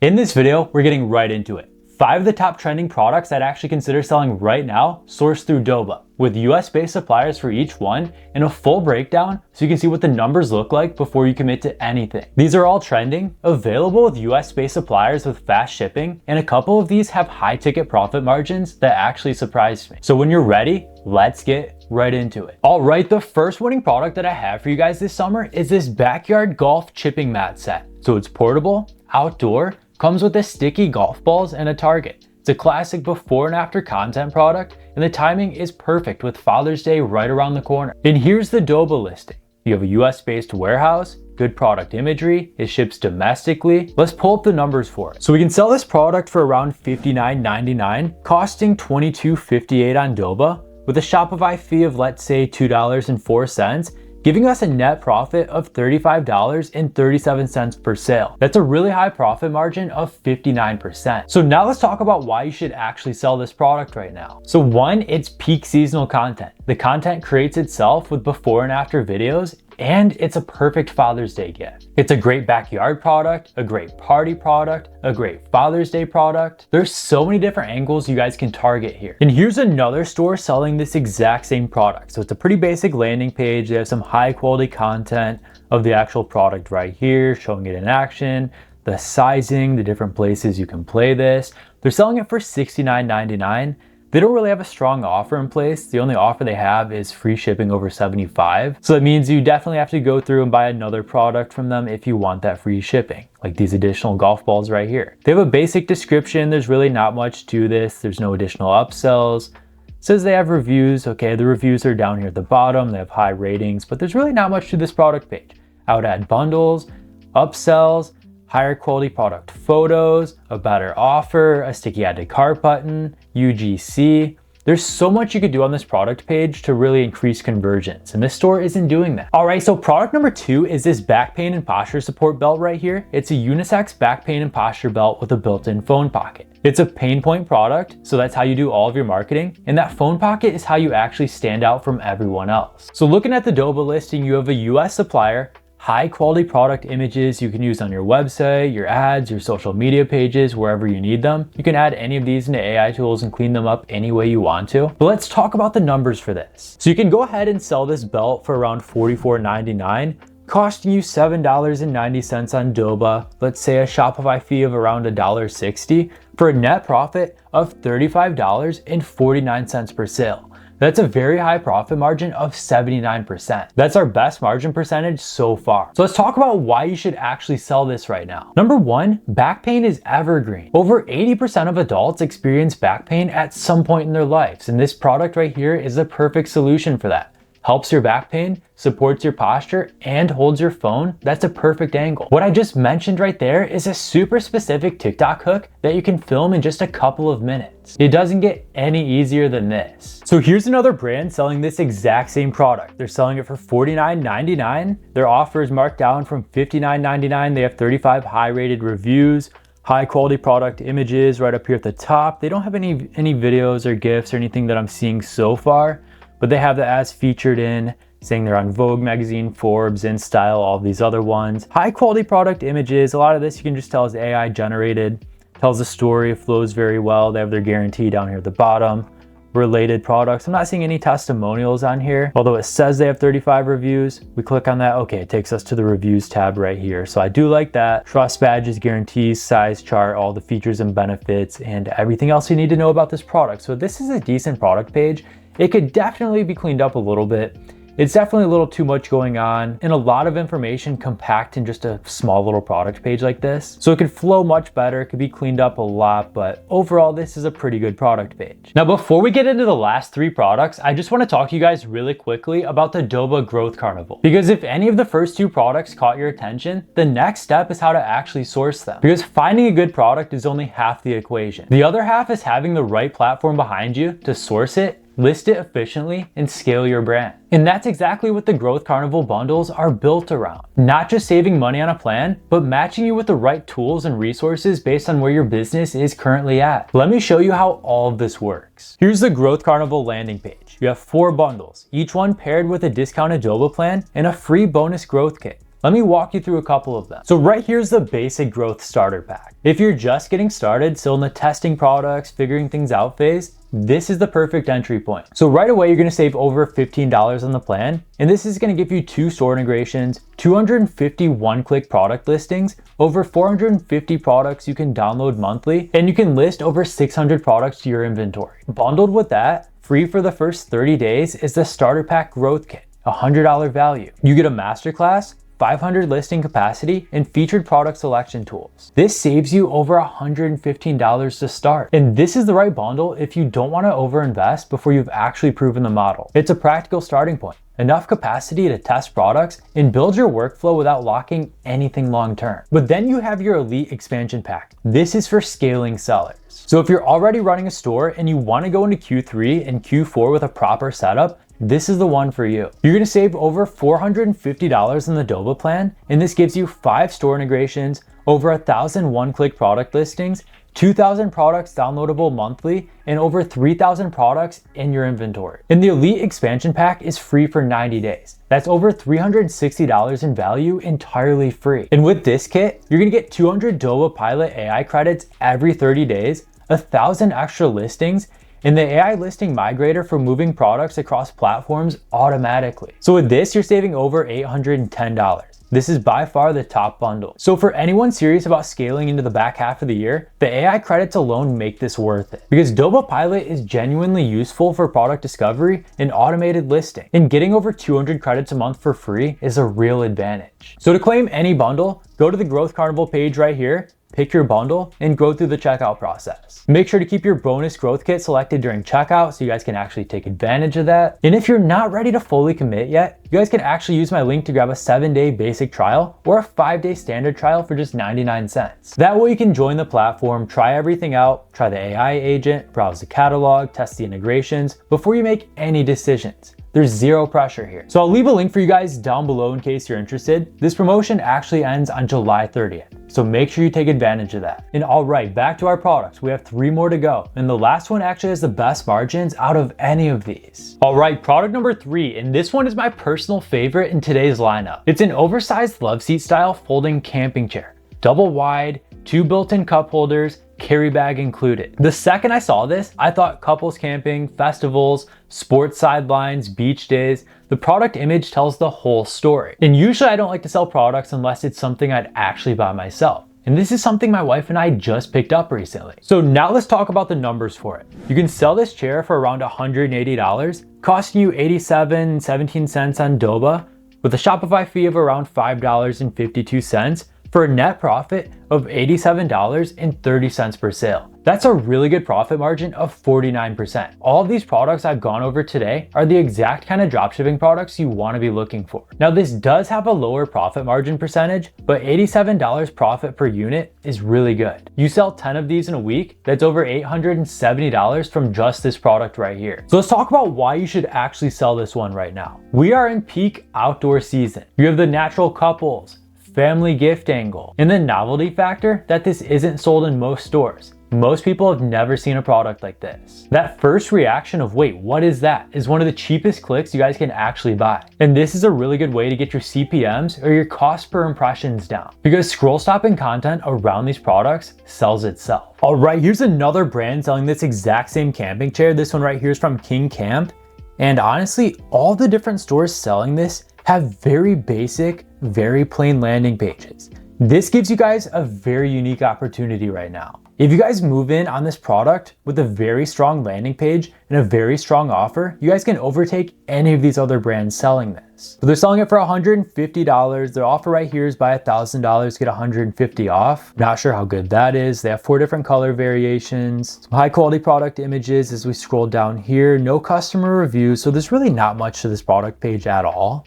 In this video, we're getting right into it. 5 of the top trending products I'd actually consider selling right now sourced through Doba, with US-based suppliers for each one and a full breakdown so you can see what the numbers look like before you commit to anything. These are all trending, available with US-based suppliers with fast shipping, and a couple of these have high ticket profit margins that actually surprised me. So when you're ready, let's get right into it. All right, the first winning product that I have for you guys this summer is this backyard golf chipping mat set. So it's portable, outdoor, comes with the sticky golf balls and a target. It's a classic before and after content product, and the timing is perfect with Father's Day right around the corner. And here's the Doba listing. You have a US-based warehouse, good product imagery, it ships domestically. Let's pull up the numbers for it. So we can sell this product for around $59.99, costing $22.58 on Doba, with a Shopify fee of let's say $2.04, giving us a net profit of $35.37 per sale. That's a really high profit margin of 59%. So now let's talk about why you should actually sell this product right now. So one, it's peak seasonal content. The content creates itself with before and after videos, and it's a perfect Father's Day gift. It's a great backyard product, a great party product, a great Father's Day product. There's so many different angles you guys can target here. And here's another store selling this exact same product. So it's a pretty basic landing page. They have some high quality content of the actual product right here, showing it in action, the sizing, the different places you can play this. They're selling it for $69.99. They don't really have a strong offer in place. The only offer they have is free shipping over $75. So that means you definitely have to go through and buy another product from them if you want that free shipping, like these additional golf balls right here. They have a basic description. There's really not much to this. There's no additional upsells. It says they have reviews. Okay, the reviews are down here at the bottom. They have high ratings, but there's really not much to this product page. I would add bundles, upsells, higher quality product photos, a better offer, a sticky add to cart button, UGC. There's so much you could do on this product page to really increase conversions, and this store isn't doing that. All right, so product number 2 is this back pain and posture support belt right here. It's a unisex back pain and posture belt with a built-in phone pocket. It's a pain point product, so that's how you do all of your marketing, and that phone pocket is how you actually stand out from everyone else. So looking at the Doba listing, you have a US supplier, high quality product images you can use on your website, your ads, your social media pages, wherever you need them. You can add any of these into AI tools and clean them up any way you want to. But let's talk about the numbers for this. So you can go ahead and sell this belt for around $44.99, costing you $7.90 on Doba, let's say a Shopify fee of around $1.60, for a net profit of $35.49 per sale. That's a very high profit margin of 79%. That's our best margin percentage so far. So let's talk about why you should actually sell this right now. Number 1, back pain is evergreen. Over 80% of adults experience back pain at some point in their lives, and this product right here is the perfect solution for that. Helps your back pain, supports your posture, and holds your phone. That's a perfect angle. What I just mentioned right there is a super specific TikTok hook that you can film in just a couple of minutes. It doesn't get any easier than this. So here's another brand selling this exact same product. They're selling it for $49.99. Their offer is marked down from $59.99. They have 35 high rated reviews, high quality product images right up here at the top. They don't have any videos or GIFs or anything that I'm seeing so far, but they have the ads featured in, saying they're on Vogue magazine, Forbes, InStyle, all of these other ones. High quality product images. A lot of this you can just tell is AI generated. Tells a story, flows very well. They have their guarantee down here at the bottom. Related products. I'm not seeing any testimonials on here, although it says they have 35 reviews. We click on that. Okay, it takes us to the reviews tab right here. So I do like that. Trust badges, guarantees, size chart, all the features and benefits, and everything else you need to know about this product. So this is a decent product page. It could definitely be cleaned up a little bit. It's definitely a little too much going on and a lot of information compact in just a small little product page like this. So it could flow much better, it could be cleaned up a lot, but overall this is a pretty good product page. Now before we get into the last 3 products, I just want to talk to you guys really quickly about the Doba Growth Carnival. Because if any of the first 2 products caught your attention, the next step is how to actually source them. Because finding a good product is only half the equation. The other half is having the right platform behind you to source it, list it efficiently, and scale your brand. And that's exactly what the Growth Carnival bundles are built around. Not just saving money on a plan, but matching you with the right tools and resources based on where your business is currently at. Let me show you how all of this works. Here's the Growth Carnival landing page. You have 4 bundles, each one paired with a discounted Doba plan and a free bonus growth kit. Let me walk you through a couple of them. So right here's the basic growth starter pack. If you're just getting started, still in the testing products, figuring things out phase, this is the perfect entry point. So right away, you're gonna save over $15 on the plan, and this is gonna give you 2 store integrations, 250 one-click product listings, over 450 products you can download monthly, and you can list over 600 products to your inventory. Bundled with that, free for the first 30 days is the starter pack growth kit, $100 value. You get a masterclass, 500 listing capacity, and featured product selection tools. This saves you over $115 to start. And this is the right bundle if you don't want to overinvest before you've actually proven the model. It's a practical starting point, enough capacity to test products and build your workflow without locking anything long-term. But then you have your elite expansion pack. This is for scaling sellers. So if you're already running a store and you want to go into Q3 and Q4 with a proper setup, this is the one for you. You're gonna save over $450 in the Doba plan, and this gives you 5 store integrations, over 1,000 one-click product listings, 2,000 products downloadable monthly, and over 3,000 products in your inventory. And the Elite Expansion Pack is free for 90 days. That's over $360 in value entirely free. And with this kit, you're gonna get 200 Doba Pilot AI credits every 30 days, 1,000 extra listings, and the AI listing migrator for moving products across platforms automatically. So with this, you're saving over $810. This is by far the top bundle. So for anyone serious about scaling into the back half of the year, the AI credits alone make this worth it. Because Doba Pilot is genuinely useful for product discovery and automated listing. And getting over 200 credits a month for free is a real advantage. So to claim any bundle, go to the Growth Carnival page right here, pick your bundle, and go through the checkout process. Make sure to keep your bonus growth kit selected during checkout so you guys can actually take advantage of that. And if you're not ready to fully commit yet, you guys can actually use my link to grab a 7-day basic trial or a 5-day standard trial for just 99 cents. That way you can join the platform, try everything out, try the AI agent, browse the catalog, test the integrations before you make any decisions. There's zero pressure here. So I'll leave a link for you guys down below in case you're interested. This promotion actually ends on July 30th. So make sure you take advantage of that. And all right, back to our products. We have 3 more to go. And the last one actually has the best margins out of any of these. All right, product number 3. And this one is my personal favorite in today's lineup. It's an oversized love seat style folding camping chair. Double wide, 2 built-in cup holders, carry bag included. The second I saw this, I thought couples camping, festivals, sports sidelines, beach days. The product image tells the whole story. And usually I don't like to sell products unless it's something I'd actually buy myself. And this is something my wife and I just picked up recently. So now let's talk about the numbers for it. You can sell this chair for around $180, costing you 17 cents on Doba, with a Shopify fee of around $5.52, for a net profit of $87.30 per sale. That's a really good profit margin of 49%. All of these products I've gone over today are the exact kind of dropshipping products you want to be looking for. Now this does have a lower profit margin percentage, but $87 profit per unit is really good. You sell 10 of these in a week, that's over $870 from just this product right here. So let's talk about why you should actually sell this one right now. We are in peak outdoor season. You have the natural couples, family gift angle, and the novelty factor that this isn't sold in most stores. Most people have never seen a product like this. That first reaction of, wait, what is that? Is one of the cheapest clicks you guys can actually buy. And this is a really good way to get your CPMs or your cost per impressions down, because scroll stopping content around these products sells itself. All right, here's another brand selling this exact same camping chair. This one right here is from King Camp. And honestly, all the different stores selling this have very basic, very plain landing pages. This gives you guys a very unique opportunity right now. If you guys move in on this product with a very strong landing page and a very strong offer, you guys can overtake any of these other brands selling this. But they're selling it for $150. Their offer right here is buy $1,000, get $150 off. Not sure how good that is. They have 4 different color variations, some high quality product images as we scroll down here, no customer reviews. So there's really not much to this product page at all.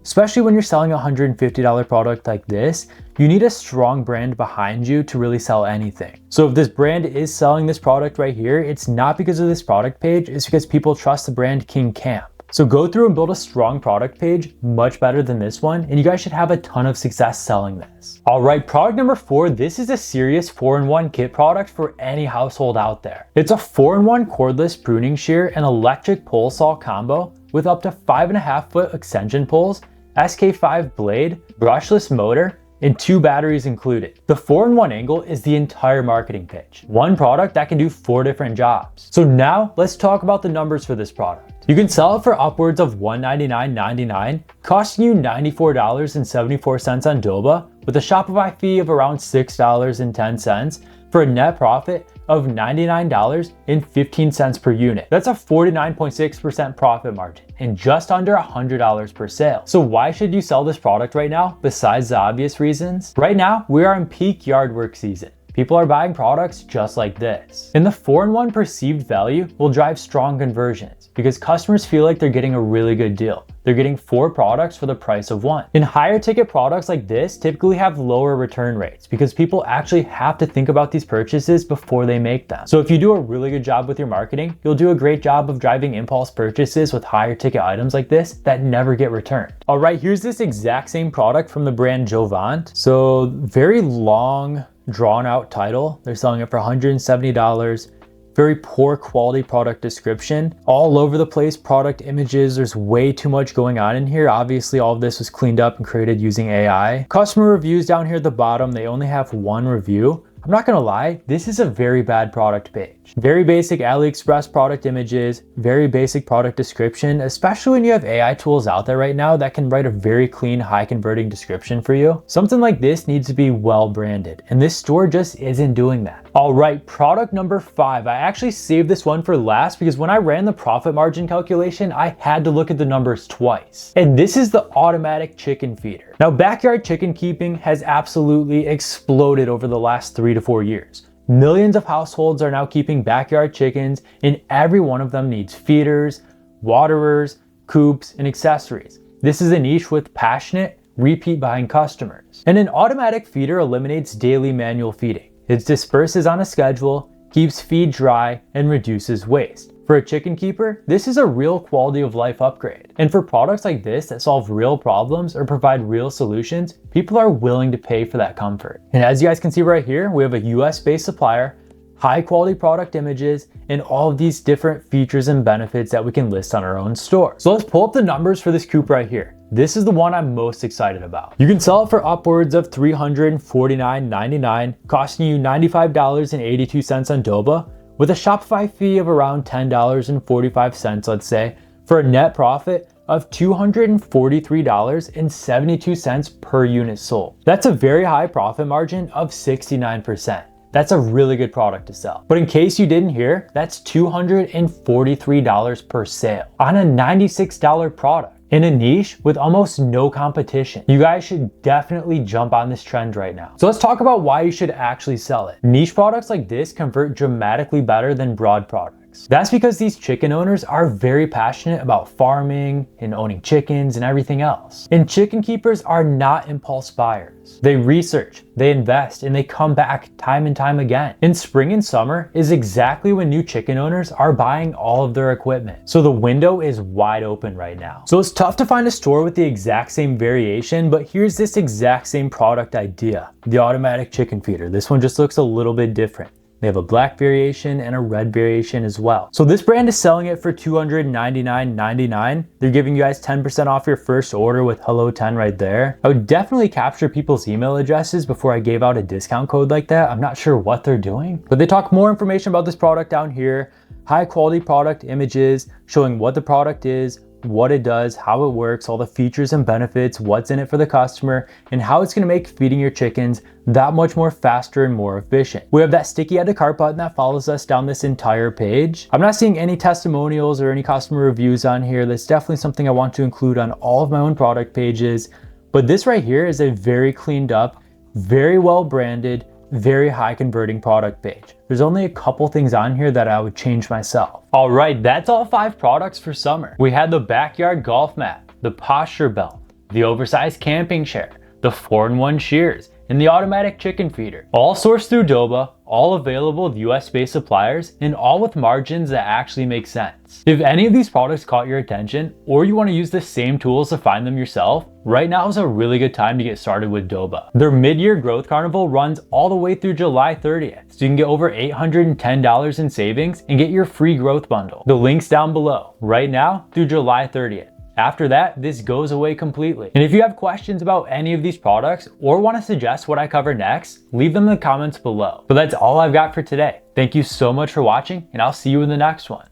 Especially when you're selling a $150 product like this, you need a strong brand behind you to really sell anything. So if this brand is selling this product right here, it's not because of this product page, it's because people trust the brand King Camp. So go through and build a strong product page, much better than this one, and you guys should have a ton of success selling this. All right, product number 4, this is a serious 4-in-1 kit product for any household out there. It's a 4-in-1 cordless pruning shear and electric pole saw combo with up to 5.5-foot extension poles SK5 blade, brushless motor, and 2 batteries included. The 4-in-1 angle is the entire marketing pitch. One product that can do 4 different jobs. So now let's talk about the numbers for this product. You can sell it for upwards of $199.99, costing you $94.74 on Doba, with a Shopify fee of around $6.10 for a net profit of $99.15 per unit. That's a 49.6% profit margin and just under $100 per sale. So why should you sell this product right now besides the obvious reasons? Right now, we are in peak yard work season. People are buying products just like this. And the 4-in-1 perceived value will drive strong conversions because customers feel like they're getting a really good deal. They're getting 4 products for the price of 1. And higher ticket products like this typically have lower return rates because people actually have to think about these purchases before they make them. So if you do a really good job with your marketing, you'll do a great job of driving impulse purchases with higher ticket items like this that never get returned. All right, here's this exact same product from the brand Jovant. So very long, drawn out title. They're selling it for $170. Very poor quality product description. All over the place product images. There's way too much going on in here. Obviously, all of this was cleaned up and created using AI. Customer reviews down here at the bottom. They only have 1 review. I'm not gonna lie, this is a very bad product page. Very basic AliExpress product images, very basic product description, especially when you have AI tools out there right now that can write a very clean, high converting description for you. Something like this needs to be well branded, and this store just isn't doing that. All right, product number 5. I actually saved this one for last because when I ran the profit margin calculation, I had to look at the numbers twice. And this is the automatic chicken feeder. Now, backyard chicken keeping has absolutely exploded over the last 3 to 4 years. Millions of households are now keeping backyard chickens, and every one of them needs feeders, waterers, coops, and accessories. This is a niche with passionate, repeat buying customers. And an automatic feeder eliminates daily manual feeding. It disperses on a schedule, keeps feed dry, and reduces waste. For a chicken keeper, this is a real quality of life upgrade. And for products like this that solve real problems or provide real solutions, people are willing to pay for that comfort. And as you guys can see right here, we have a US-based supplier, high quality product images, and all of these different features and benefits that we can list on our own store. So let's pull up the numbers for this coop right here. This is the one I'm most excited about. You can sell it for upwards of $349.99, costing you $95.82 on Doba, with a Shopify fee of around $10.45, let's say, for a net profit of $243.72 per unit sold. That's a very high profit margin of 69%. That's a really good product to sell. But in case you didn't hear, that's $243 per sale on a $96 product in a niche with almost no competition. You guys should definitely jump on this trend right now. So let's talk about why you should actually sell it. Niche products like this convert dramatically better than broad products. That's because these chicken owners are very passionate about farming and owning chickens and everything else. And chicken keepers are not impulse buyers. They research, they invest, and they come back time and time again. In spring and summer is exactly when new chicken owners are buying all of their equipment. So the window is wide open right now. So it's tough to find a store with the exact same variation, but here's this exact same product idea. The automatic chicken feeder. This one just looks a little bit different. They have a black variation and a red variation as well. So this brand is selling it for $299.99. They're giving you guys 10% off your first order with Hello 10 right there. I would definitely capture people's email addresses before I gave out a discount code like that. I'm not sure what they're doing, but they talk more information about this product down here. High quality product images showing what the product is, what it does, how it works, all the features and benefits, what's in it for the customer, and how it's gonna make feeding your chickens that much more faster and more efficient. We have that sticky add to cart button that follows us down this entire page. I'm not seeing any testimonials or any customer reviews on here. That's definitely something I want to include on all of my own product pages. But this right here is a very cleaned up, very well branded, very high converting product page. There's only a couple things on here that I would change myself. All right, that's all 5 products for summer. We had the backyard golf mat, the posture belt, the oversized camping chair, the 4-in-1 shears, and the automatic chicken feeder. All sourced through Doba, all available with US-based suppliers, and all with margins that actually make sense. If any of these products caught your attention, or you want to use the same tools to find them yourself, right now is a really good time to get started with Doba. Their mid-year growth carnival runs all the way through July 30th, so you can get over $810 in savings and get your free growth bundle. The link's down below, right now through July 30th. After that, this goes away completely. And if you have questions about any of these products or want to suggest what I cover next, leave them in the comments below. But that's all I've got for today. Thank you so much for watching, and I'll see you in the next one.